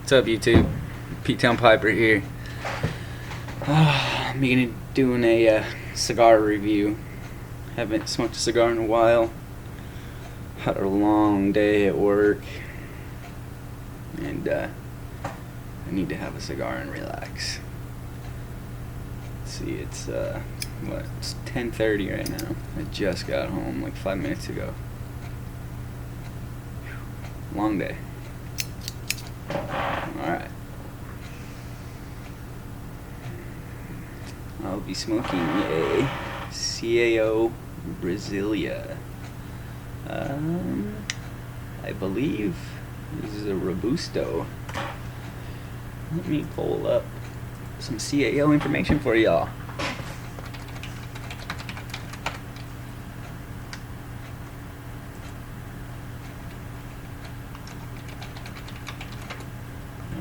What's up, YouTube? P-Town Piper here. I'm doing a cigar review. Haven't smoked a cigar in a while. Had a long day at work, and I need to have a cigar and relax. Let's see, it's it's 10:30 right now. I just got home like 5 minutes ago. Long day. Alright. I'll be smoking a CAO Brazilia. I believe this is a Robusto. Let me pull up some CAO information for y'all.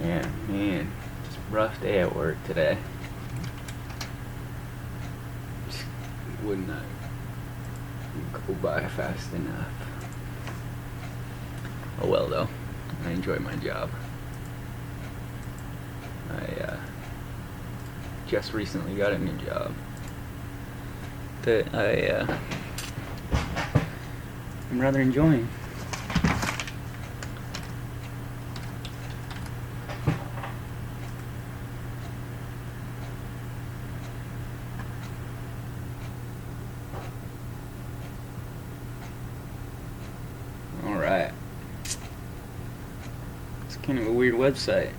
Yeah, man, just rough day at work today. Just would not go by fast enough. Oh well, though, I enjoy my job. I just recently got a new job that I'm rather enjoying. Alright. It's kind of a weird website.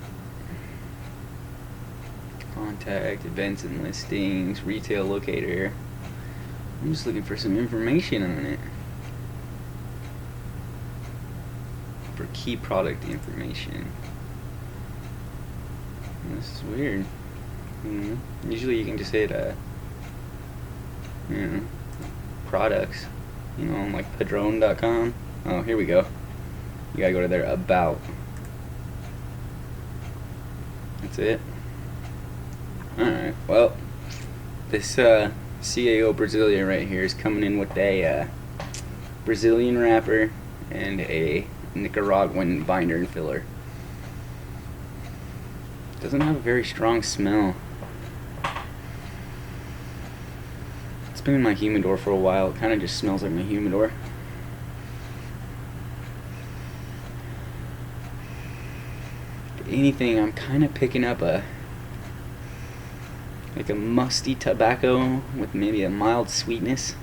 Contact, events and listings, retail locator. I'm just looking for some information on it. For key product information. This is weird. Usually you can just hit products. Like padron.com. Oh, here we go. You gotta go to their about. That's it. Alright, well, this CAO Brazilia right here is coming in with a Brazilian wrapper and a Nicaraguan binder and filler. Doesn't have a very strong smell. It's been in my humidor for a while. It kind of just smells like my humidor. If anything, I'm kind of picking up a musty tobacco with maybe a mild sweetness.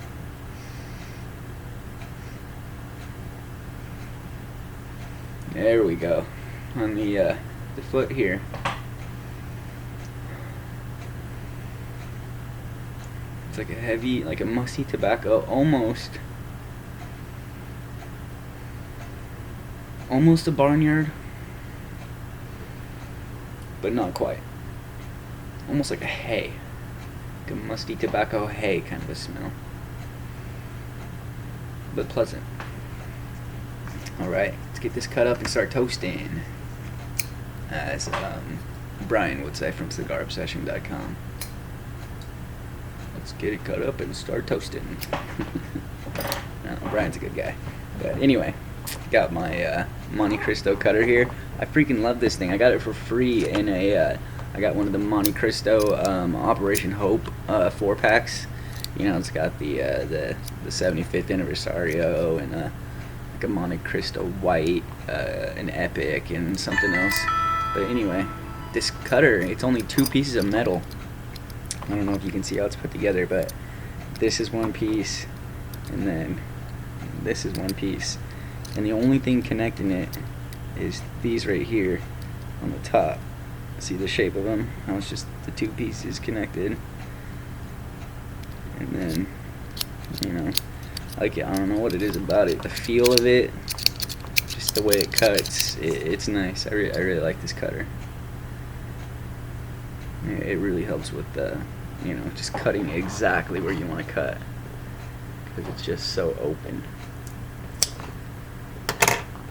There we go. On the foot here. It's like a heavy, like a musty tobacco, almost a barnyard, but not quite. Almost like a hay, like a musty tobacco hay kind of a smell, but pleasant. Alright, let's get this cut up and start toasting, as Brian would say from cigarobsession.com. Let's get it cut up and start toasting. No, Brian's a good guy. But anyway, got my Monte Cristo cutter here. I freaking love this thing. I got it for free in a I got one of the Monte Cristo Operation Hope 4-packs. It's got the 75th Anniversario and like a Monte Cristo White, an Epic, and something else. But anyway, this cutter, it's only 2 pieces of metal. I don't know if you can see how it's put together, but this is one piece, and then this is one piece. And the only thing connecting it is these right here on the top. See the shape of them? How it's just the 2 pieces connected. And then, I don't know what it is about it. The feel of it, just the way it cuts, it's nice. I really like this cutter. It really helps with just cutting exactly where you want to cut, because it's just so open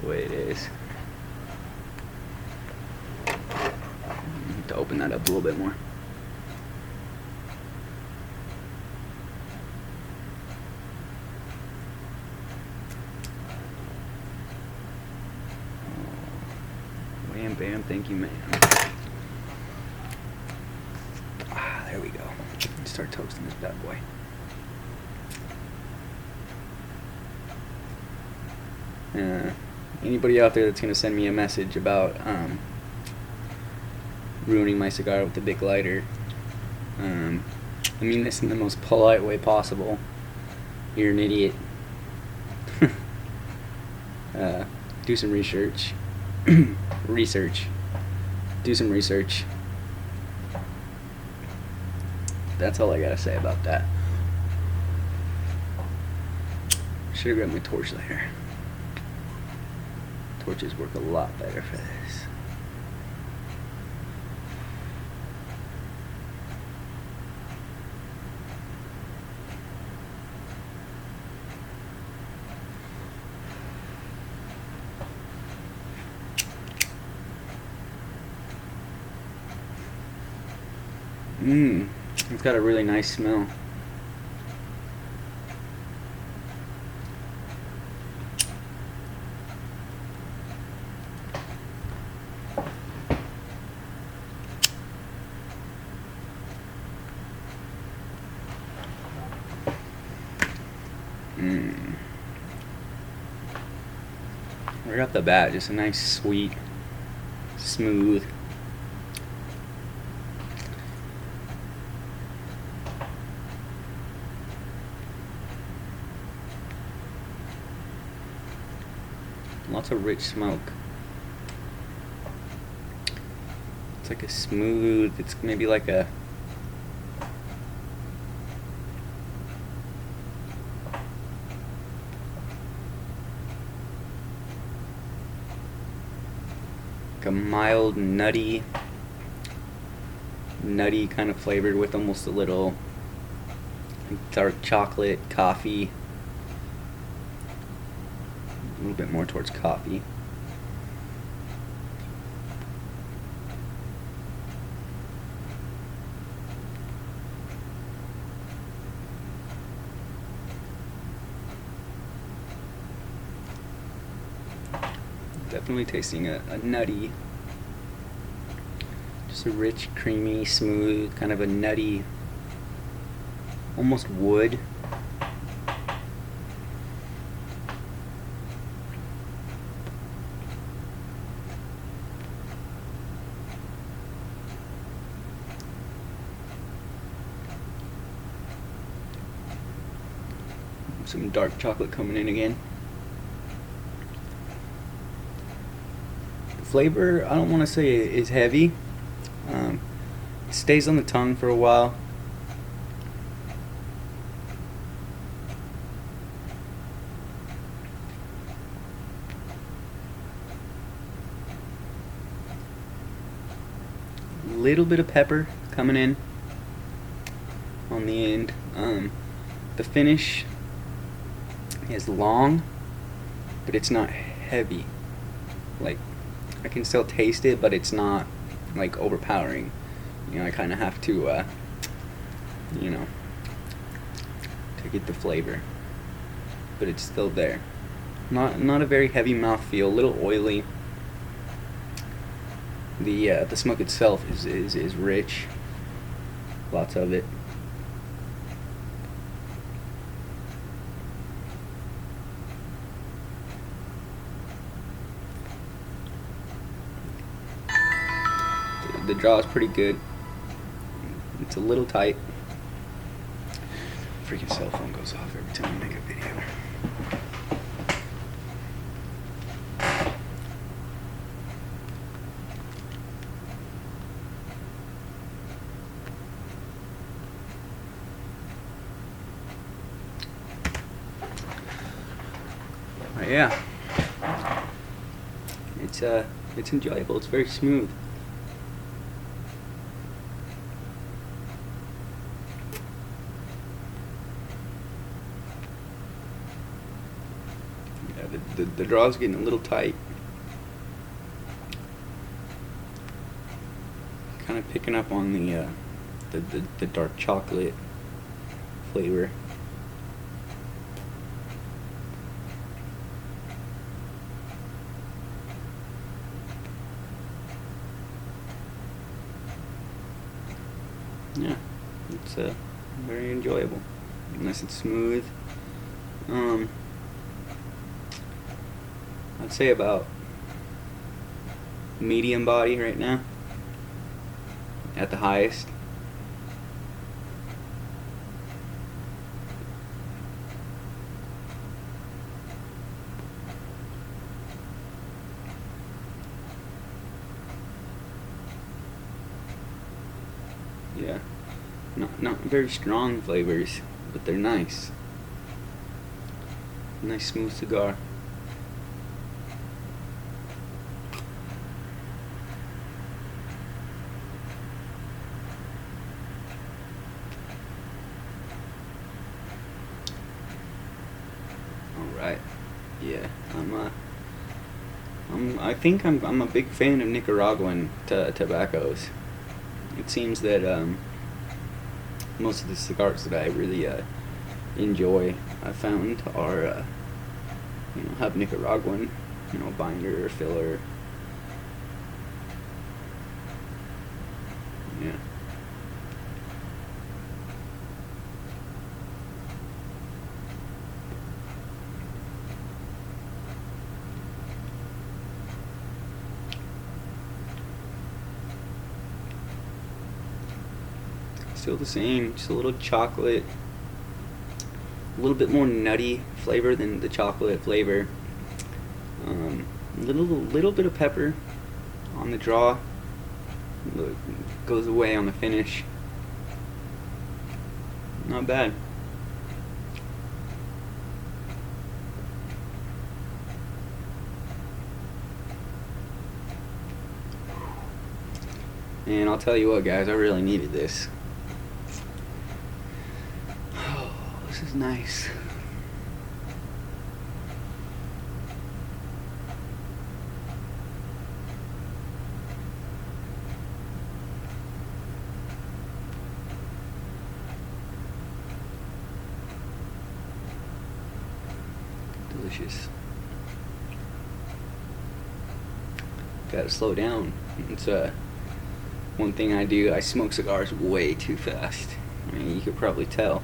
the way it is. To open that up a little bit more. Bam, thank you, ma'am. Ah, there we go. Start toasting this bad boy. Anybody out there that's gonna send me a message about ruining my cigar with the big lighter, I mean this in the most polite way possible. You're an idiot. Do some research. Do some research. That's all I gotta say about that. Should have grabbed my torch later. Torches work a lot better for this. It's got a really nice smell. Right off the bat, just a nice, sweet, smooth. Lots of rich smoke. It's like a smooth, it's maybe like a mild nutty kind of flavored with almost a little dark chocolate, coffee, a little bit more towards coffee. Definitely tasting a nutty, just a rich, creamy, smooth, kind of a nutty, almost wood. Some dark chocolate coming in again. Flavor, I don't want to say is heavy. It stays on the tongue for a while. Little bit of pepper coming in on the end. The finish is long, but it's not heavy. Like, I can still taste it, but it's not like overpowering. You know, I kind of have to, you know, to get the flavor, but it's still there. Not a very heavy mouthfeel, a little oily. The smoke itself is rich, lots of it. The draw is pretty good. It's a little tight. Freaking cell phone goes off every time I make a video. But yeah, it's enjoyable. It's very smooth. The draw's getting a little tight. Kind of picking up on the dark chocolate flavor. yeah, it's very enjoyable, nice and smooth. I'd say about medium body right now, at the highest. Yeah, not very strong flavors, but they're nice. Nice smooth cigar. All right. Yeah, I think I'm a big fan of Nicaraguan tobaccos. It seems that most of the cigars that I really enjoy, I found are have Nicaraguan, binder or filler. Yeah. Still the same, just a little chocolate, a little bit more nutty flavor than the chocolate flavor. Little bit of pepper on the draw, goes away on the finish. Not bad. And I'll tell you what, guys, I really needed this. Oh, this is nice. Delicious. Gotta slow down. It's one thing I do. I smoke cigars way too fast. I mean, you could probably tell.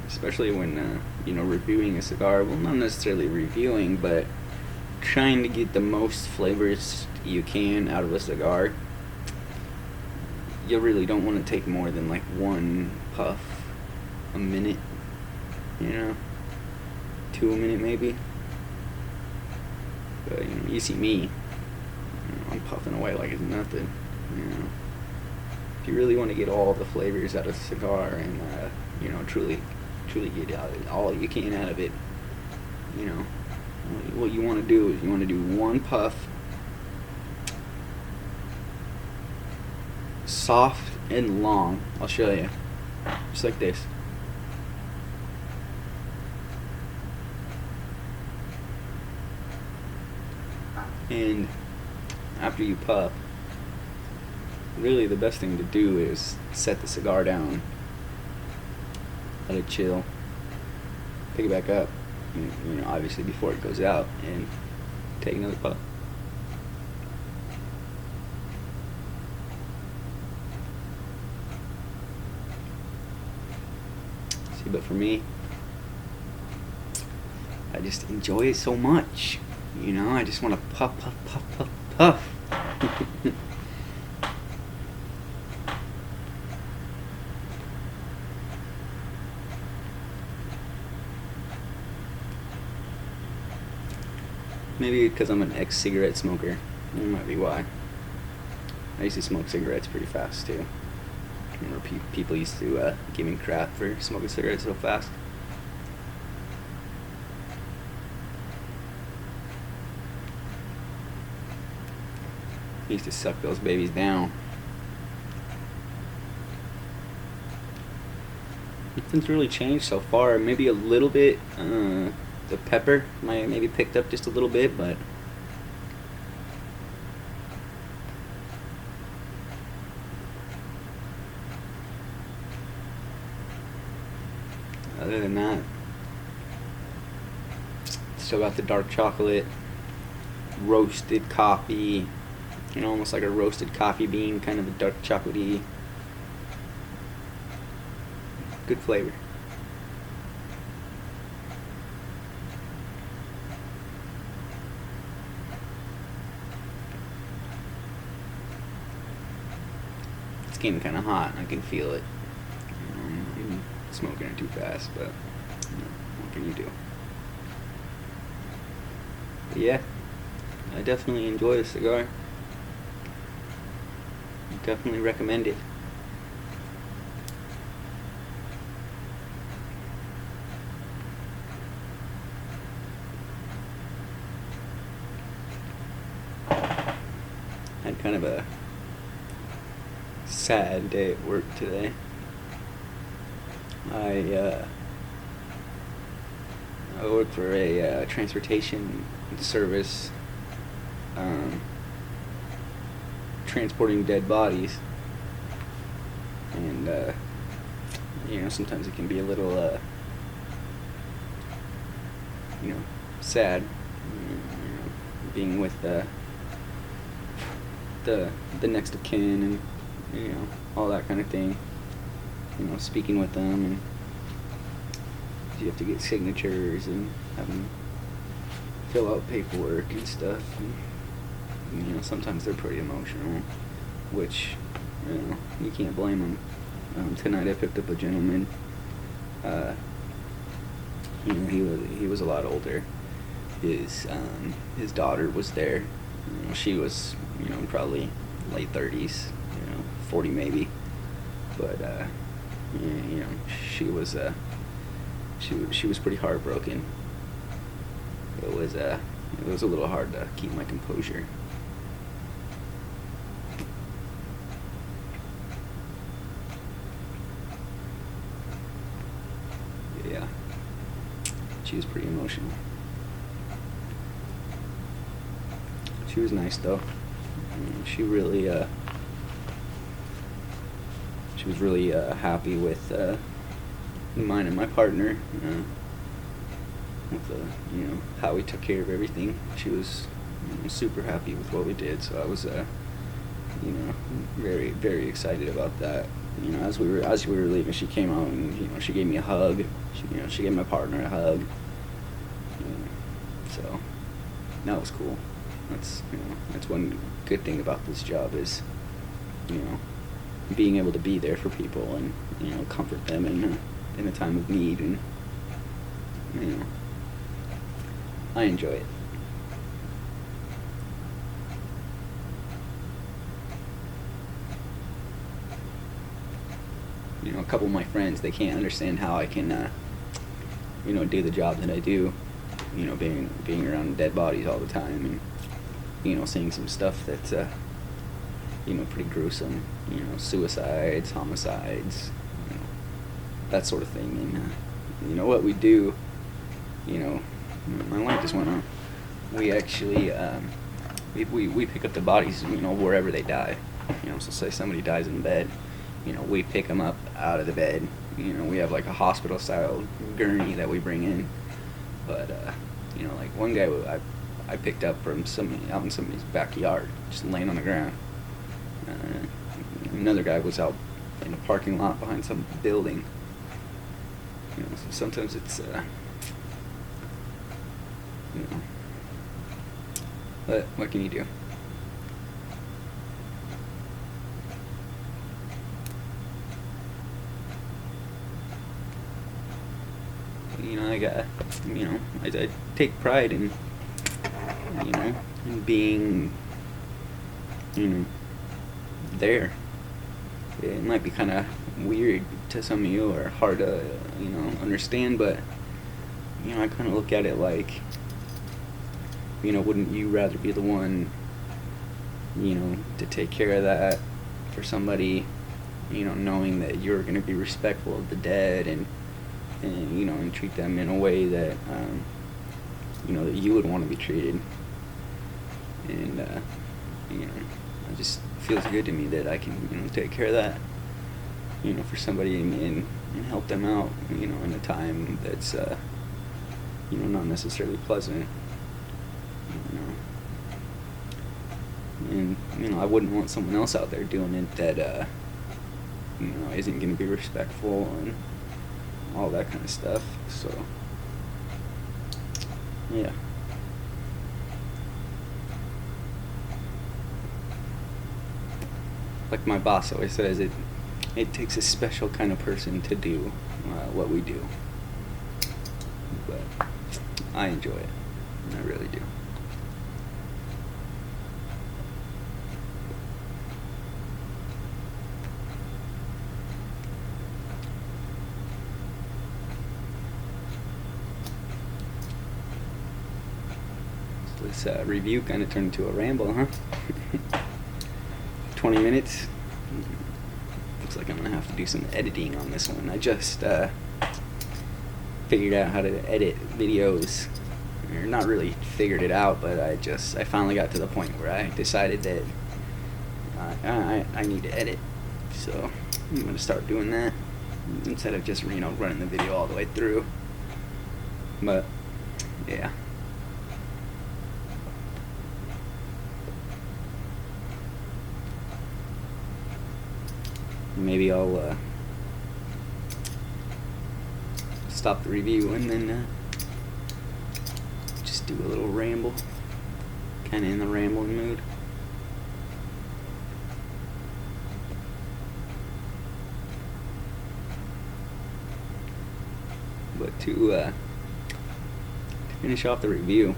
Especially when reviewing a cigar. Well, not necessarily reviewing, but trying to get the most flavors you can out of a cigar. You really don't want to take more than like one puff a minute. 2 a minute maybe. But you see me, I'm puffing away like it's nothing. If you really want to get all the flavors out of a cigar and truly get out all you can out of it, what you want to do is you want to do one puff, soft and long. I'll show you, just like this. And after you puff, really the best thing to do is set the cigar down, let it chill, pick it back up, obviously before it goes out, and take another puff. See, but for me, I just enjoy it so much. I just want to puff, puff, puff, puff, puff. Maybe because I'm an ex-cigarette smoker. That might be why. I used to smoke cigarettes pretty fast too. I remember people used to give me crap for smoking cigarettes so fast. I used to suck those babies down. Nothing's really changed so far. Maybe a little bit. The pepper might maybe picked up just a little bit, but other than that, still got the dark chocolate, roasted coffee, You know, almost like a roasted coffee bean, kind of a dark chocolatey, good flavor. It's getting kind of hot, and I can feel it. I'm smoking it too fast, but what can you do? But yeah, I definitely enjoy the cigar. Definitely recommend it. Had kind of a sad day at work today. I work for a transportation service, transporting dead bodies, and you know, sometimes it can be a little you know, sad, you know, being with the next of kin, and you know, all that kind of thing. You know, speaking with them, and you have to get signatures and have them fill out paperwork and stuff. And, you know, sometimes they're pretty emotional, which, you know, you can't blame them. Tonight I picked up a gentleman. You know, he was a lot older. His daughter was there. You know, she was, you know, probably late 30s, you know, 40 maybe. But you know, she was pretty heartbroken. It was a little hard to keep my composure. Yeah, she was pretty emotional. She was nice though. She was really happy with mine and my partner, with you know, how we took care of everything. She was, you know, super happy with what we did, so I was you know, very, very excited about that. You know, as we were leaving, she came out and, you know, she gave me a hug. She gave my partner a hug. You know, so that was cool. That's, you know, that's one good thing about this job is, you know, being able to be there for people and, you know, comfort them in a time of need, and, you know, I enjoy it. You know, a couple of my friends, they can't understand how I can, you know, do the job that I do. You know, being around dead bodies all the time, and, you know, seeing some stuff that's, you know, pretty gruesome. You know, suicides, homicides, you know, that sort of thing. And you know what we do. You know, my light just went on. We actually, we pick up the bodies, you know, wherever they die. You know, so say somebody dies in bed, you know, we pick them up out of the bed. You know, we have like a hospital-style gurney that we bring in. But, you know, like one guy I picked up from somebody out in somebody's backyard, just laying on the ground. Another guy was out in a parking lot behind some building. You know, so sometimes it's, you know, but what can you do? You know, you know, I take pride in, you know, in being, you know, there. It might be kind of weird to some of you, or hard to, you know, understand, but, you know, I kind of look at it like, you know, wouldn't you rather be the one, you know, to take care of that for somebody, you know, knowing that you're going to be respectful of the dead, and you know, and treat them in a way that, you know, that you would want to be treated. And, you know, it just feels good to me that I can, you know, take care of that, you know, for somebody, and help them out, you know, in a time that's, you know, not necessarily pleasant, you know. and I wouldn't want someone else out there doing it that isn't going to be respectful and all that kind of stuff. So yeah. Like my boss always says, it takes a special kind of person to do what we do. But I enjoy it. I really do. So this review kind of turned into a ramble, huh? 20 minutes. Looks like I'm gonna have to do some editing on this one. I just figured out how to edit videos, or not really figured it out, but I finally got to the point where I decided that I need to edit. So I'm gonna start doing that instead of just running the video all the way through. But yeah. Maybe I'll stop the review and then just do a little ramble, kind of in the rambling mood. But to finish off the review,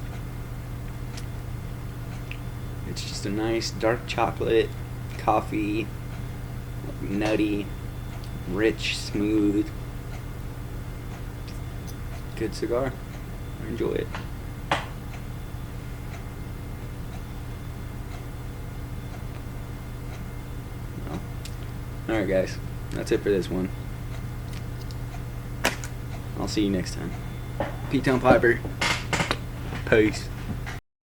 it's just a nice dark chocolate coffee, nutty, rich, smooth, good cigar. I enjoy it. Well, alright guys, that's it for this one. I'll see you next time. P-Town Piper. Peace.